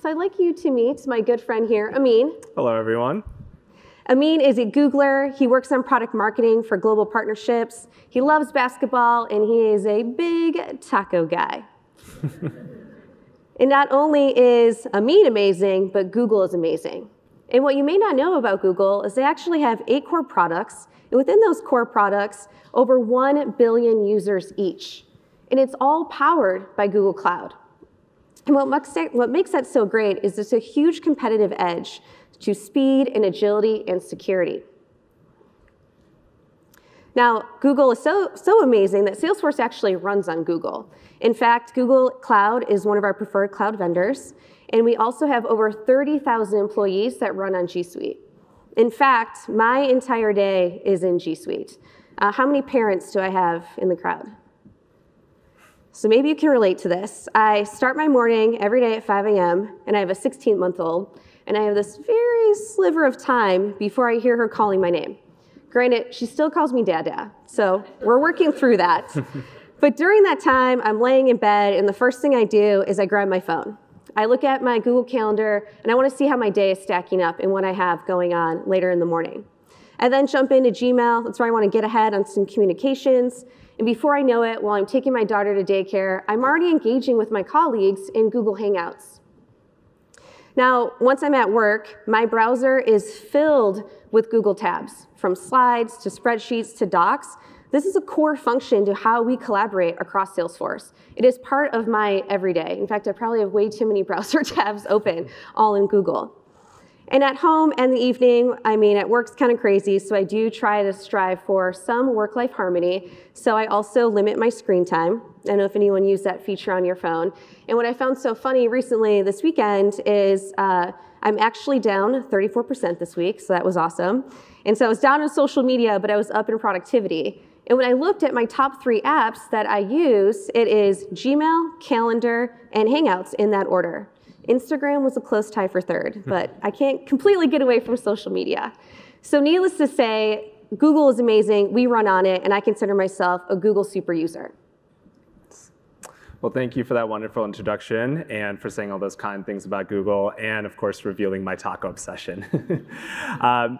So I'd like you to meet my good friend here, Amyn. Hello, everyone. Amyn is a Googler. He works on product marketing for global partnerships. He loves basketball, and he is a big taco guy. And not only is Amyn amazing, but Google is amazing. And what you may not know about Google is they actually have 8 core products, and within those core products, over 1 billion users each. And it's all powered by Google Cloud. And what makes that so great is it's a huge competitive edge to speed and agility and security. Now, Google is so amazing that Salesforce actually runs on Google. In fact, Google Cloud is one of our preferred cloud vendors, and we also have over 30,000 employees that run on G Suite. In fact, my entire day is in G Suite. How many parents do I have in the crowd? So maybe you can relate to this. I start my morning every day at 5 a.m., and I have a 16-month-old, and I have this very sliver of time before I hear her calling my name. Granted, she still calls me Dada, so we're working through that. But during that time, I'm laying in bed, and the first thing I do is I grab my phone. I look at my Google Calendar, and I want to see how my day is stacking up and what I have going on later in the morning. I then jump into Gmail. That's where I want to get ahead on some communications. And before I know it, while I'm taking my daughter to daycare, I'm already engaging with my colleagues in Google Hangouts. Now, once I'm at work, my browser is filled with Google tabs, from slides to spreadsheets to docs. This is a core function to how we collaborate across Salesforce. It is part of my everyday. In fact, I probably have way too many browser tabs open, all in Google. And at home and the evening, I mean, at work's kind of crazy, so I do try to strive for some work-life harmony. So I also limit my screen time. I don't know if anyone used that feature on your phone. And what I found so funny recently this weekend is I'm actually down 34% this week, so that was awesome. And so I was down in social media, but I was up in productivity. And when I looked at my top 3 apps that I use, it is Gmail, Calendar, and Hangouts in that order. Instagram was a close tie for 3rd, but I can't completely get away from social media. So needless to say, Google is amazing, we run on it, and I consider myself a Google super user. Well, thank you for that wonderful introduction and for saying all those kind things about Google and, of course, revealing my taco obsession.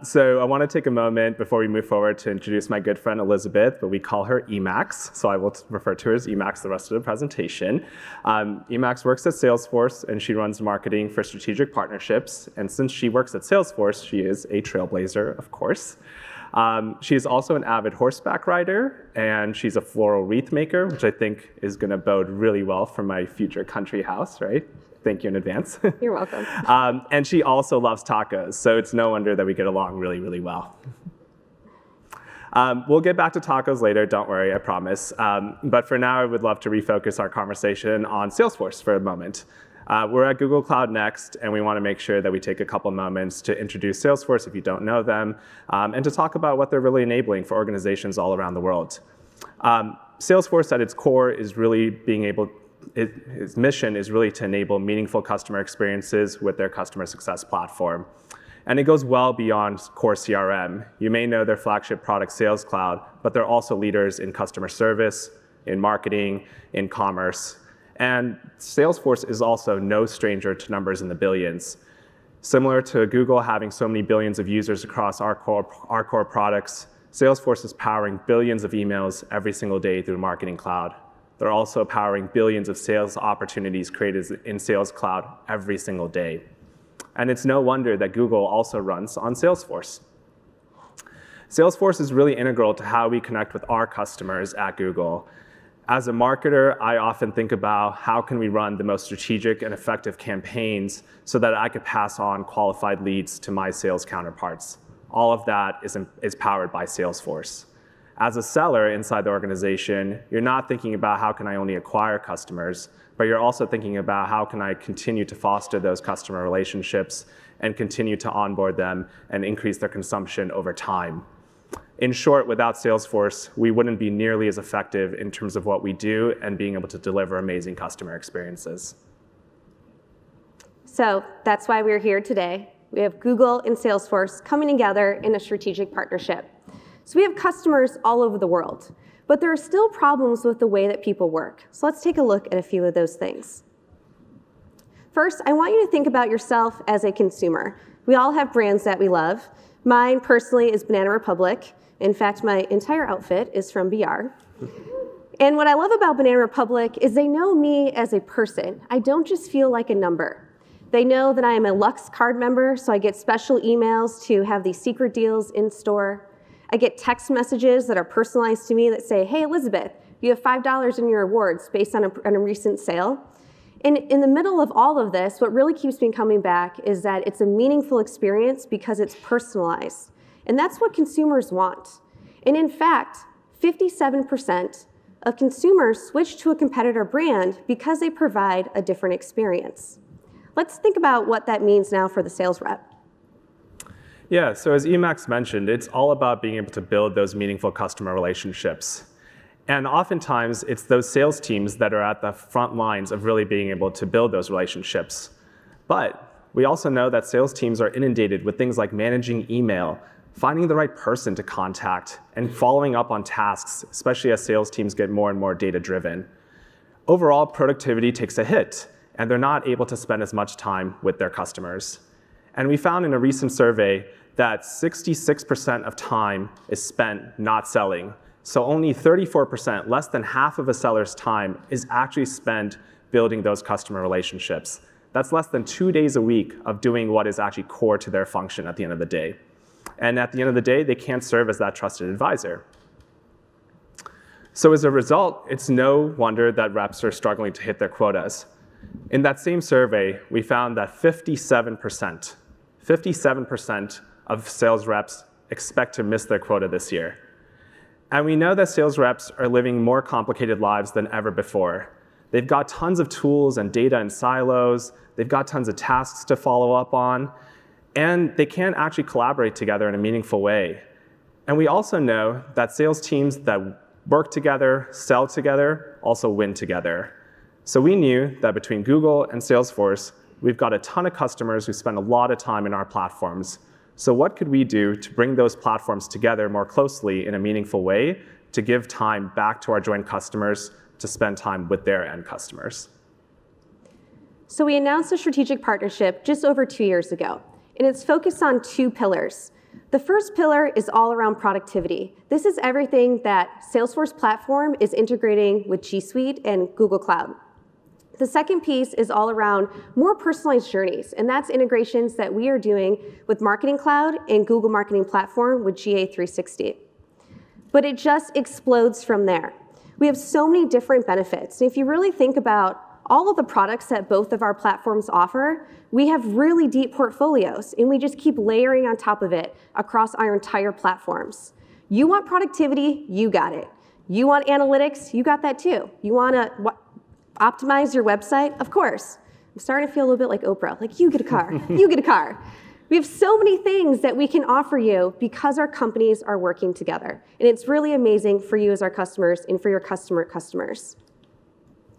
So I want to take a moment before we move forward to introduce my good friend Elizabeth, but we call her Emacs, so I will refer to her as Emacs the rest of the presentation. Emacs works at Salesforce, and she runs marketing for strategic partnerships. And since she works at Salesforce, she is a trailblazer, of course. She is also an avid horseback rider, and she's a floral wreath maker, which I think is going to bode really well for my future country house, right? Thank you in advance. You're welcome. And she also loves tacos, so it's no wonder that we get along really, really well. We'll get back to tacos later, don't worry, I promise. But for now, I would love to refocus our conversation on Salesforce for a moment. We're at Google Cloud Next, and we want to make sure that we take a couple moments to introduce Salesforce if you don't know them, and to talk about what they're really enabling for organizations all around the world. Salesforce at its core is really its mission is really to enable meaningful customer experiences with their customer success platform. And it goes well beyond core CRM. You may know their flagship product, Sales Cloud, but they're also leaders in customer service, in marketing, in commerce. And Salesforce is also no stranger to numbers in the billions. Similar to Google having so many billions of users across our core products, Salesforce is powering billions of emails every single day through Marketing Cloud. They're also powering billions of sales opportunities created in Sales Cloud every single day. And it's no wonder that Google also runs on Salesforce. Salesforce is really integral to how we connect with our customers at Google. As a marketer, I often think about how can we run the most strategic and effective campaigns so that I could pass on qualified leads to my sales counterparts. All of that is powered by Salesforce. As a seller inside the organization, you're not thinking about how can I only acquire customers, but you're also thinking about how can I continue to foster those customer relationships and continue to onboard them and increase their consumption over time. In short, without Salesforce, we wouldn't be nearly as effective in terms of what we do and being able to deliver amazing customer experiences. So that's why we're here today. We have Google and Salesforce coming together in a strategic partnership. So we have customers all over the world, but there are still problems with the way that people work. So let's take a look at a few of those things. First, I want you to think about yourself as a consumer. We all have brands that we love. Mine, personally, is Banana Republic. In fact, my entire outfit is from BR. And what I love about Banana Republic is they know me as a person. I don't just feel like a number. They know that I am a Lux card member, so I get special emails to have these secret deals in store. I get text messages that are personalized to me that say, hey, Elizabeth, you have $5 in your rewards based on a recent sale. And in the middle of all of this, what really keeps me coming back is that it's a meaningful experience because it's personalized. And that's what consumers want. And in fact, 57% of consumers switch to a competitor brand because they provide a different experience. Let's think about what that means now for the sales rep. Yeah, so as Emax mentioned, it's all about being able to build those meaningful customer relationships. And oftentimes, it's those sales teams that are at the front lines of really being able to build those relationships. But we also know that sales teams are inundated with things like managing email, finding the right person to contact, and following up on tasks, especially as sales teams get more and more data-driven. Overall, productivity takes a hit, and they're not able to spend as much time with their customers. And we found in a recent survey that 66% of time is spent not selling. So only 34%, less than half of a seller's time, is actually spent building those customer relationships. That's less than 2 days a week of doing what is actually core to their function at the end of the day. And at the end of the day, they can't serve as that trusted advisor. So as a result, it's no wonder that reps are struggling to hit their quotas. In that same survey, we found that 57% of sales reps expect to miss their quota this year. And we know that sales reps are living more complicated lives than ever before. They've got tons of tools and data in silos. They've got tons of tasks to follow up on. And they can't actually collaborate together in a meaningful way. And we also know that sales teams that work together, sell together, also win together. So we knew that between Google and Salesforce, we've got a ton of customers who spend a lot of time in our platforms. So what could we do to bring those platforms together more closely in a meaningful way to give time back to our joint customers to spend time with their end customers? So we announced a strategic partnership just over 2 years ago, and it's focused on 2 pillars. The first pillar is all around productivity. This is everything that Salesforce platform is integrating with G Suite and Google Cloud. The second piece is all around more personalized journeys, and that's integrations that we are doing with Marketing Cloud and Google Marketing Platform with GA360. But it just explodes from there. We have so many different benefits. And if you really think about all of the products that both of our platforms offer, we have really deep portfolios, and we just keep layering on top of it across our entire platforms. You want productivity, you got it. You want analytics, you got that too. You want to optimize your website? Of course. I'm starting to feel a little bit like Oprah, like you get a car, you get a car. We have so many things that we can offer you because our companies are working together. And it's really amazing for you as our customers and for your customers.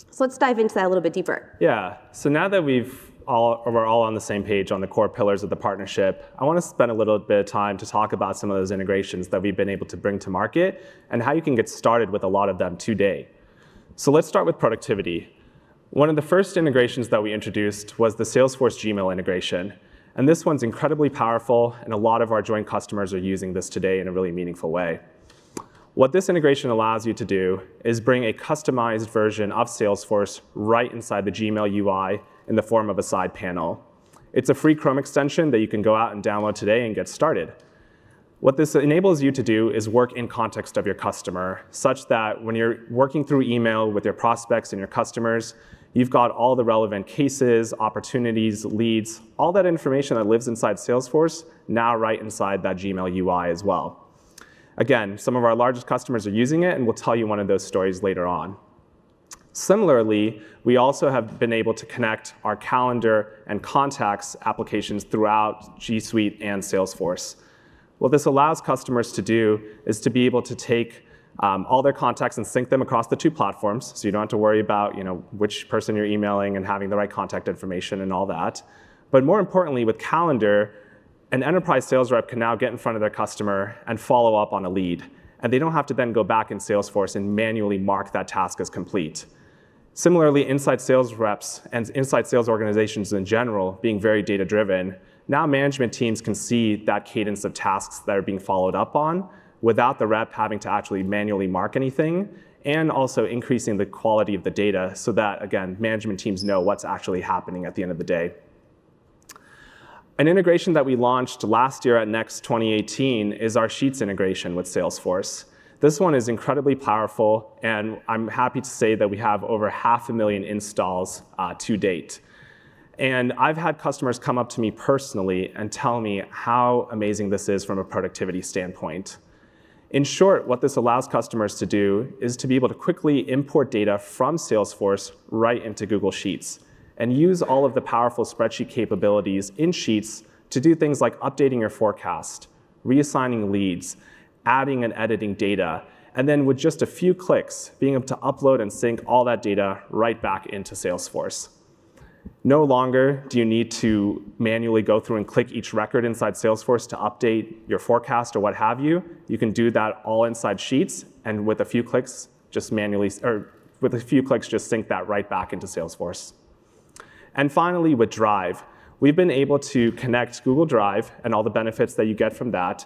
So let's dive into that a little bit deeper. Yeah, so now that we're all on the same page on the core pillars of the partnership, I want to spend a little bit of time to talk about some of those integrations that we've been able to bring to market and how you can get started with a lot of them today. So let's start with productivity. One of the first integrations that we introduced was the Salesforce Gmail integration. And this one's incredibly powerful, and a lot of our joint customers are using this today in a really meaningful way. What this integration allows you to do is bring a customized version of Salesforce right inside the Gmail UI in the form of a side panel. It's a free Chrome extension that you can go out and download today and get started. What this enables you to do is work in context of your customer, such that when you're working through email with your prospects and your customers, you've got all the relevant cases, opportunities, leads, all that information that lives inside Salesforce now right inside that Gmail UI as well. Again, some of our largest customers are using it, and we'll tell you one of those stories later on. Similarly, we also have been able to connect our calendar and contacts applications throughout G Suite and Salesforce. What this allows customers to do is to be able to take all their contacts and sync them across the 2 platforms, so you don't have to worry about which person you're emailing and having the right contact information and all that. But more importantly, with Calendar, an enterprise sales rep can now get in front of their customer and follow up on a lead. And they don't have to then go back in Salesforce and manually mark that task as complete. Similarly, inside sales reps and inside sales organizations in general being very data-driven, now management teams can see that cadence of tasks that are being followed up on without the rep having to actually manually mark anything, and also increasing the quality of the data so that, again, management teams know what's actually happening at the end of the day. An integration that we launched last year at Next 2018 is our Sheets integration with Salesforce. This one is incredibly powerful, and I'm happy to say that we have over 500,000 installs to date. And I've had customers come up to me personally and tell me how amazing this is from a productivity standpoint. In short, what this allows customers to do is to be able to quickly import data from Salesforce right into Google Sheets and use all of the powerful spreadsheet capabilities in Sheets to do things like updating your forecast, reassigning leads, adding and editing data, and then with just a few clicks, being able to upload and sync all that data right back into Salesforce. No longer do you need to manually go through and click each record inside Salesforce to update your forecast or what have you. You can do that all inside Sheets, and with a few clicks, just sync that right back into Salesforce. And finally, with Drive, we've been able to connect Google Drive and all the benefits that you get from that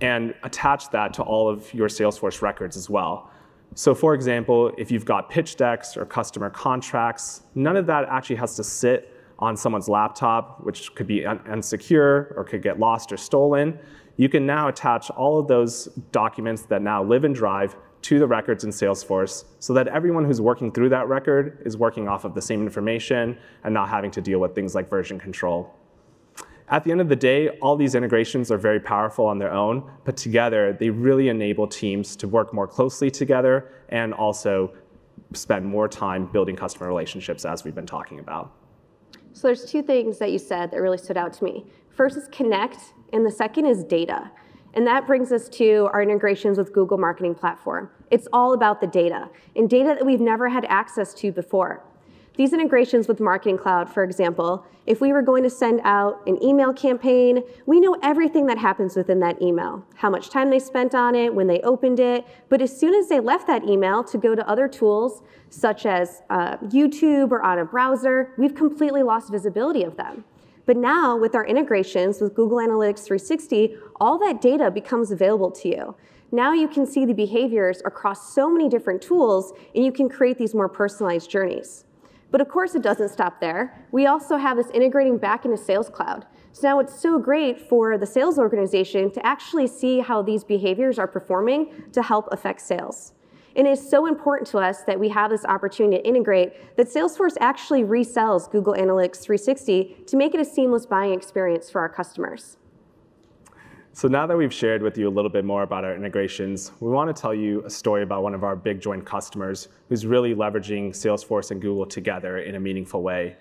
and attach that to all of your Salesforce records as well. So for example, if you've got pitch decks or customer contracts, none of that actually has to sit on someone's laptop, which could be unsecure or could get lost or stolen. You can now attach all of those documents that now live in Drive to the records in Salesforce so that everyone who's working through that record is working off of the same information and not having to deal with things like version control. At the end of the day, all these integrations are very powerful on their own, but together they really enable teams to work more closely together and also spend more time building customer relationships, as we've been talking about. So there's two things that you said that really stood out to me. First is connect, and the second is data. And that brings us to our integrations with Google Marketing Platform. It's all about the data, and data that we've never had access to before. These integrations with Marketing Cloud, for example, if we were going to send out an email campaign, we know everything that happens within that email, how much time they spent on it, when they opened it, but as soon as they left that email to go to other tools, such as YouTube or on a browser, we've completely lost visibility of them. But now, with our integrations with Google Analytics 360, all that data becomes available to you. Now you can see the behaviors across so many different tools, and you can create these more personalized journeys. But of course, it doesn't stop there. We also have this integrating back into Sales Cloud. So now it's so great for the sales organization to actually see how these behaviors are performing to help affect sales. And it's so important to us that we have this opportunity to integrate that Salesforce actually resells Google Analytics 360 to make it a seamless buying experience for our customers. So now that we've shared with you a little bit more about our integrations, we want to tell you a story about one of our big joint customers who's really leveraging Salesforce and Google together in a meaningful way.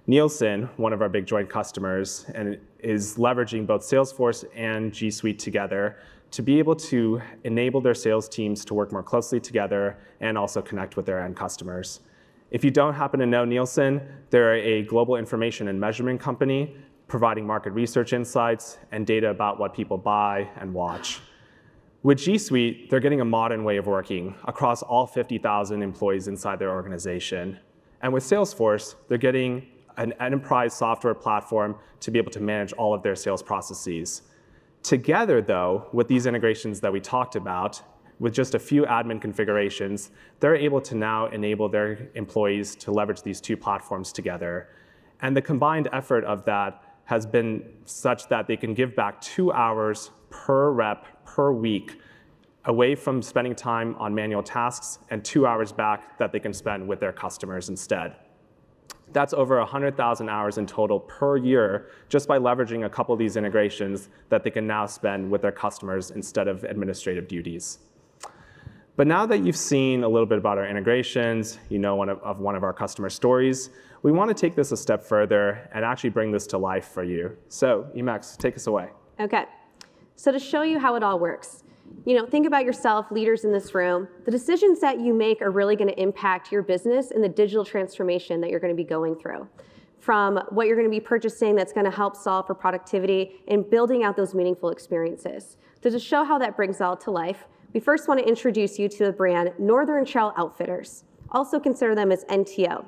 Nielsen, one of our big joint customers, and is leveraging both Salesforce and G Suite together to be able to enable their sales teams to work more closely together and also connect with their end customers. If you don't happen to know Nielsen, they're a global information and measurement company providing market research insights and data about what people buy and watch. With G Suite, they're getting a modern way of working across all 50,000 employees inside their organization. And with Salesforce, they're getting an enterprise software platform to be able to manage all of their sales processes. Together, though, with these integrations that we talked about, with just a few admin configurations, they're able to now enable their employees to leverage these two platforms together. And the combined effort of that has been such that they can give back 2 hours per rep per week away from spending time on manual tasks and 2 hours back that they can spend with their customers instead. That's over 100,000 hours in total per year just by leveraging a couple of these integrations that they can now spend with their customers instead of administrative duties. But now that you've seen a little bit about our integrations, you know one of our customer stories, we want to take this a step further and actually bring this to life for you. So, Emax, take us away. Okay. So to show you how it all works, think about yourself, leaders in this room. The decisions that you make are really going to impact your business and the digital transformation that you're going to be going through. From what you're going to be purchasing that's going to help solve for productivity and building out those meaningful experiences. So to show how that brings it all to life, we first want to introduce you to the brand Northern Trail Outfitters. Also consider them as NTO.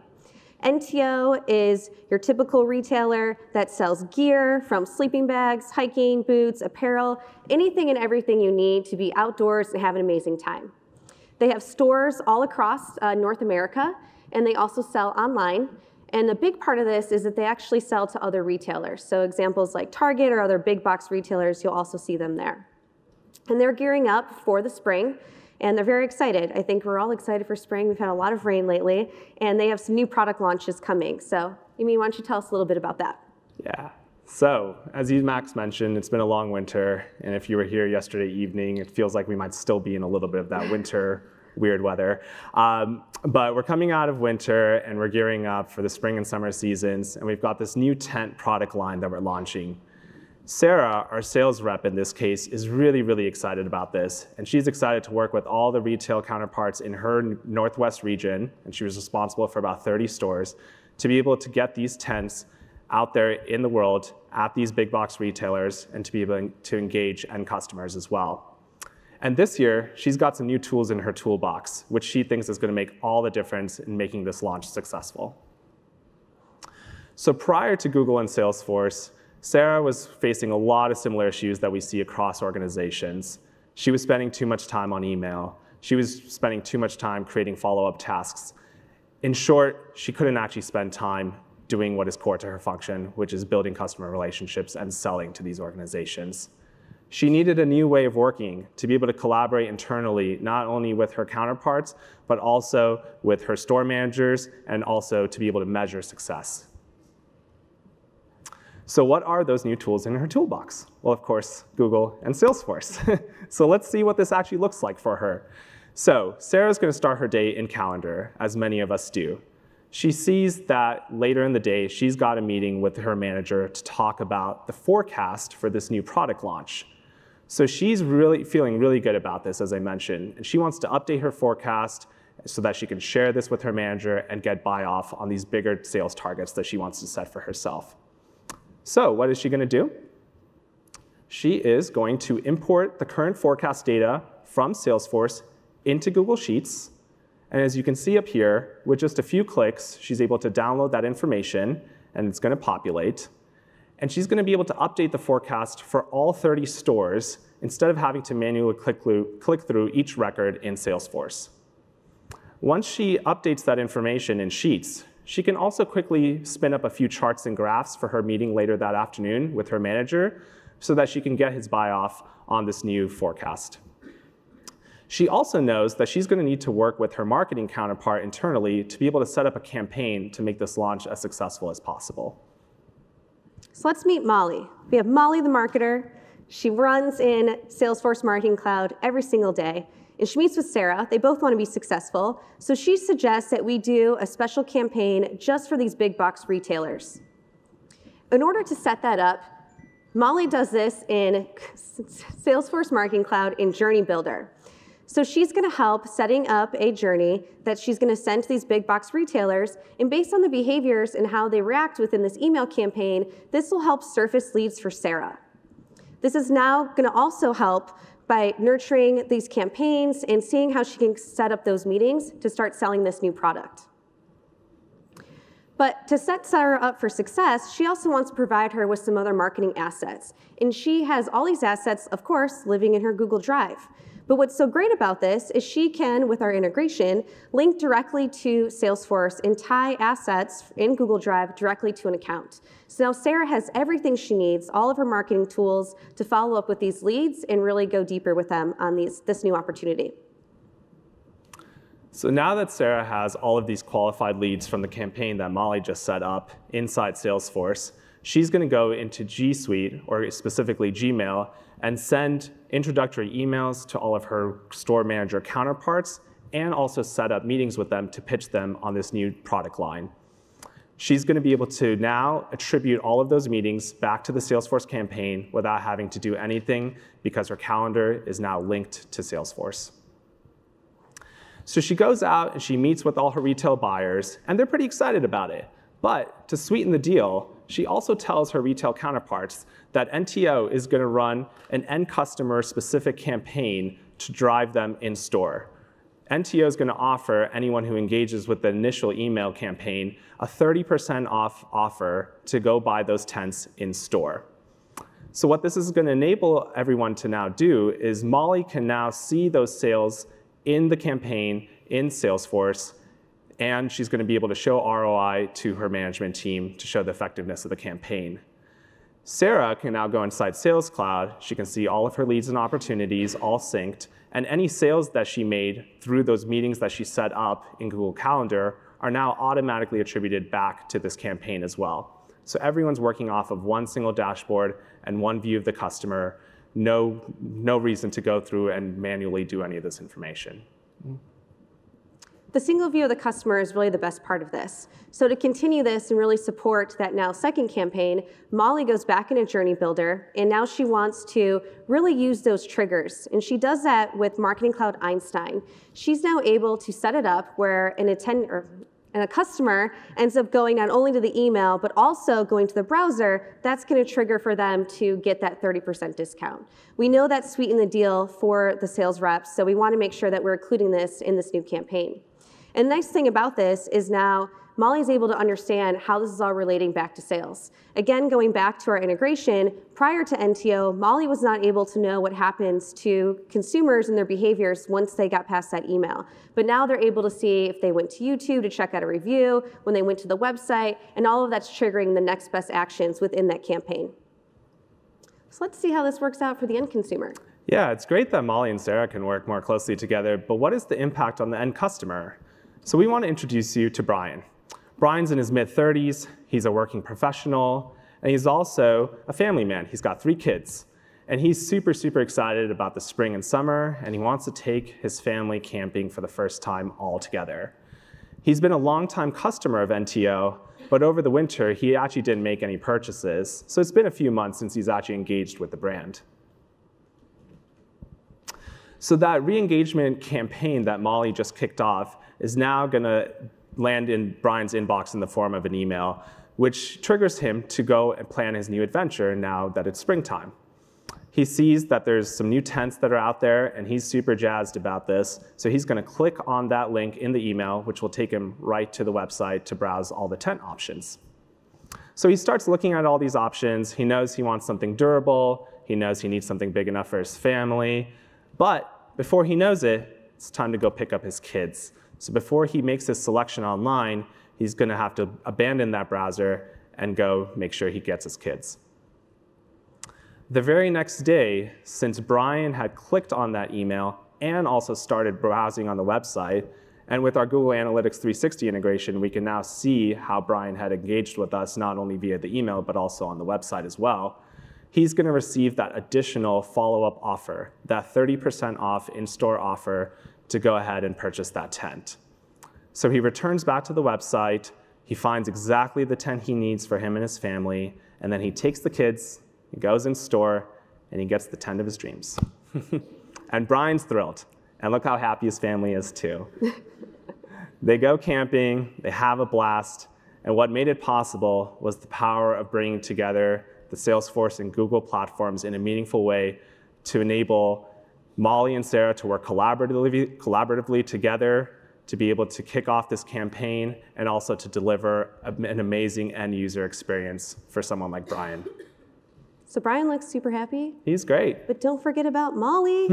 NTO is your typical retailer that sells gear from sleeping bags, hiking, boots, apparel, anything and everything you need to be outdoors and have an amazing time. They have stores all across North America, and they also sell online. And the big part of this is that they actually sell to other retailers. So examples like Target or other big box retailers, you'll also see them there. And they're gearing up for the spring, and they're very excited. I think we're all excited for spring. We've had a lot of rain lately, and they have some new product launches coming. So, Amyn, why don't you tell us a little bit about that? Yeah. So, as Max mentioned, it's been a long winter, and if you were here yesterday evening, it feels like we might still be in a little bit of that winter weird weather. But we're coming out of winter, and we're gearing up for the spring and summer seasons, and we've got this new tent product line that we're launching. Sarah, our sales rep in this case, is really, really excited about this, and she's excited to work with all the retail counterparts in her Northwest region, and she was responsible for about 30 stores, to be able to get these tents out there in the world at these big box retailers and to be able to engage end customers as well. And this year, she's got some new tools in her toolbox, which she thinks is going to make all the difference in making this launch successful. So prior to Google and Salesforce, Sarah was facing a lot of similar issues that we see across organizations. She was spending too much time on email. She was spending too much time creating follow-up tasks. In short, she couldn't actually spend time doing what is core to her function, which is building customer relationships and selling to these organizations. She needed a new way of working to be able to collaborate internally, not only with her counterparts, but also with her store managers, and also to be able to measure success. So what are those new tools in her toolbox? Well, of course, Google and Salesforce. So let's see what this actually looks like for her. So Sarah's going to start her day in Calendar, as many of us do. She sees that later in the day, she's got a meeting with her manager to talk about the forecast for this new product launch. So she's really feeling really good about this, as I mentioned, and she wants to update her forecast so that she can share this with her manager and get buy-off on these bigger sales targets that she wants to set for herself. So what is she going to do? She is going to import the current forecast data from Salesforce into Google Sheets. And as you can see up here, with just a few clicks, she's able to download that information, and it's going to populate. And she's going to be able to update the forecast for all 30 stores instead of having to manually click through each record in Salesforce. Once she updates that information in Sheets, she can also quickly spin up a few charts and graphs for her meeting later that afternoon with her manager so that she can get his buy-off on this new forecast. She also knows that she's going to need to work with her marketing counterpart internally to be able to set up a campaign to make this launch as successful as possible. So let's meet Molly. We have Molly, the marketer. She runs in Salesforce Marketing Cloud every single day. And she meets with Sarah. They both want to be successful. So she suggests that we do a special campaign just for these big box retailers. In order to set that up, Molly does this in Salesforce Marketing Cloud in Journey Builder. So she's going to help setting up a journey that she's going to send to these big box retailers. And based on the behaviors and how they react within this email campaign, this will help surface leads for Sarah. This is now going to also help by nurturing these campaigns and seeing how she can set up those meetings to start selling this new product. But to set Sarah up for success, she also wants to provide her with some other marketing assets. And she has all these assets, of course, living in her Google Drive. But what's so great about this is she can, with our integration, link directly to Salesforce and tie assets in Google Drive directly to an account. So now Sarah has everything she needs, all of her marketing tools to follow up with these leads and really go deeper with them on this new opportunity. So now that Sarah has all of these qualified leads from the campaign that Molly just set up inside Salesforce, she's going to go into G Suite, or specifically Gmail, and send introductory emails to all of her store manager counterparts and also set up meetings with them to pitch them on this new product line. She's going to be able to now attribute all of those meetings back to the Salesforce campaign without having to do anything because her calendar is now linked to Salesforce. So she goes out and she meets with all her retail buyers, and they're pretty excited about it. But to sweeten the deal, she also tells her retail counterparts that NTO is going to run an end customer specific campaign to drive them in store. NTO is going to offer anyone who engages with the initial email campaign a 30% off offer to go buy those tents in store. So what this is going to enable everyone to now do is Molly can now see those sales in the campaign in Salesforce, and she's going to be able to show ROI to her management team to show the effectiveness of the campaign. Sarah can now go inside Sales Cloud. She can see all of her leads and opportunities all synced, and any sales that she made through those meetings that she set up in Google Calendar are now automatically attributed back to this campaign as well. So everyone's working off of one single dashboard and one view of the customer, no reason to go through and manually do any of this information. The single view of the customer is really the best part of this. So to continue this and really support that now second campaign, Molly goes back into Journey Builder, and now she wants to really use those triggers. And she does that with Marketing Cloud Einstein. She's now able to set it up where a customer ends up going not only to the email, but also going to the browser. That's going to trigger for them to get that 30% discount. We know that's sweetened the deal for the sales reps, so we want to make sure that we're including this in this new campaign. And the nice thing about this is now Molly's able to understand how this is all relating back to sales. Again, going back to our integration, prior to NTO, Molly was not able to know what happens to consumers and their behaviors once they got past that email. But now they're able to see if they went to YouTube to check out a review, when they went to the website, and all of that's triggering the next best actions within that campaign. So let's see how this works out for the end consumer. Yeah, it's great that Molly and Sarah can work more closely together, but what is the impact on the end customer? So we want to introduce you to Brian. Brian's in his mid-30s, he's a working professional, and he's also a family man. He's got 3 kids. And he's super, super excited about the spring and summer, and he wants to take his family camping for the first time all together. He's been a longtime customer of NTO, but over the winter, he actually didn't make any purchases. So it's been a few months since he's actually engaged with the brand. So that re-engagement campaign that Molly just kicked off is now going to land in Brian's inbox in the form of an email, which triggers him to go and plan his new adventure now that it's springtime. He sees that there's some new tents that are out there, and he's super jazzed about this. So he's going to click on that link in the email, which will take him right to the website to browse all the tent options. So he starts looking at all these options. He knows he wants something durable. He knows he needs something big enough for his family. But before he knows it, it's time to go pick up his kids. So before he makes his selection online, he's going to have to abandon that browser and go make sure he gets his kids. The very next day, since Brian had clicked on that email and also started browsing on the website, and with our Google Analytics 360 integration, we can now see how Brian had engaged with us not only via the email, but also on the website as well. He's going to receive that additional follow-up offer, that 30% off in-store offer to go ahead and purchase that tent. So he returns back to the website, he finds exactly the tent he needs for him and his family, and then he takes the kids, he goes in store, and he gets the tent of his dreams. And Brian's thrilled, and look how happy his family is too. They go camping, they have a blast, and what made it possible was the power of bringing together the Salesforce and Google platforms in a meaningful way to enable Molly and Sarah to work collaboratively together to be able to kick off this campaign and also to deliver an amazing end user experience for someone like Brian. So Brian looks super happy. He's great. But don't forget about Molly.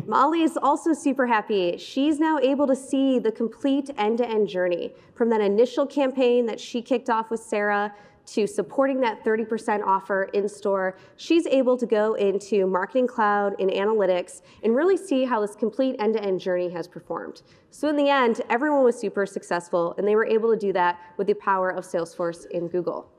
Molly is also super happy. She's now able to see the complete end-to-end journey from that initial campaign that she kicked off with Sarah to supporting that 30% offer in store. She's able to go into Marketing Cloud and Analytics and really see how this complete end-to-end journey has performed. So in the end, everyone was super successful, and they were able to do that with the power of Salesforce and Google.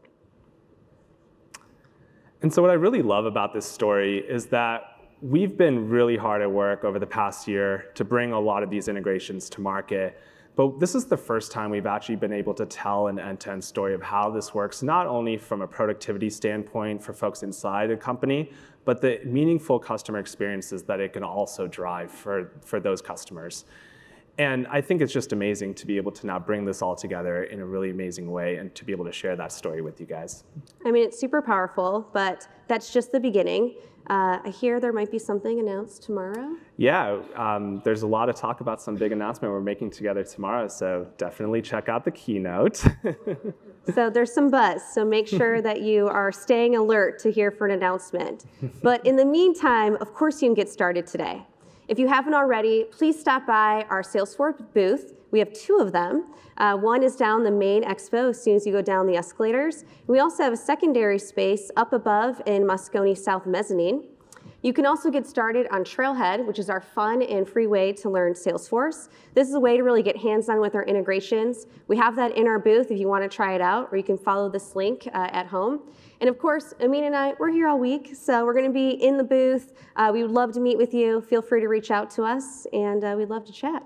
And so what I really love about this story is that we've been really hard at work over the past year to bring a lot of these integrations to market. But this is the first time we've actually been able to tell an end-to-end story of how this works, not only from a productivity standpoint for folks inside a company, but the meaningful customer experiences that it can also drive for those customers. And I think it's just amazing to be able to now bring this all together in a really amazing way and to be able to share that story with you guys. I mean, it's super powerful, but that's just the beginning. I hear there might be something announced tomorrow. Yeah, there's a lot of talk about some big announcement we're making together tomorrow, so definitely check out the keynote. So there's some buzz, so make sure that you are staying alert to hear for an announcement. But in the meantime, of course you can get started today. If you haven't already, please stop by our Salesforce booth. We have 2 of them. One is down the main expo as soon as you go down the escalators. We also have a secondary space up above in Moscone South Mezzanine. You can also get started on Trailhead, which is our fun and free way to learn Salesforce. This is a way to really get hands-on with our integrations. We have that in our booth if you want to try it out, or you can follow this link at home. And of course, Amyn and I, we're here all week, so we're going to be in the booth. We would love to meet with you. Feel free to reach out to us, and we'd love to chat.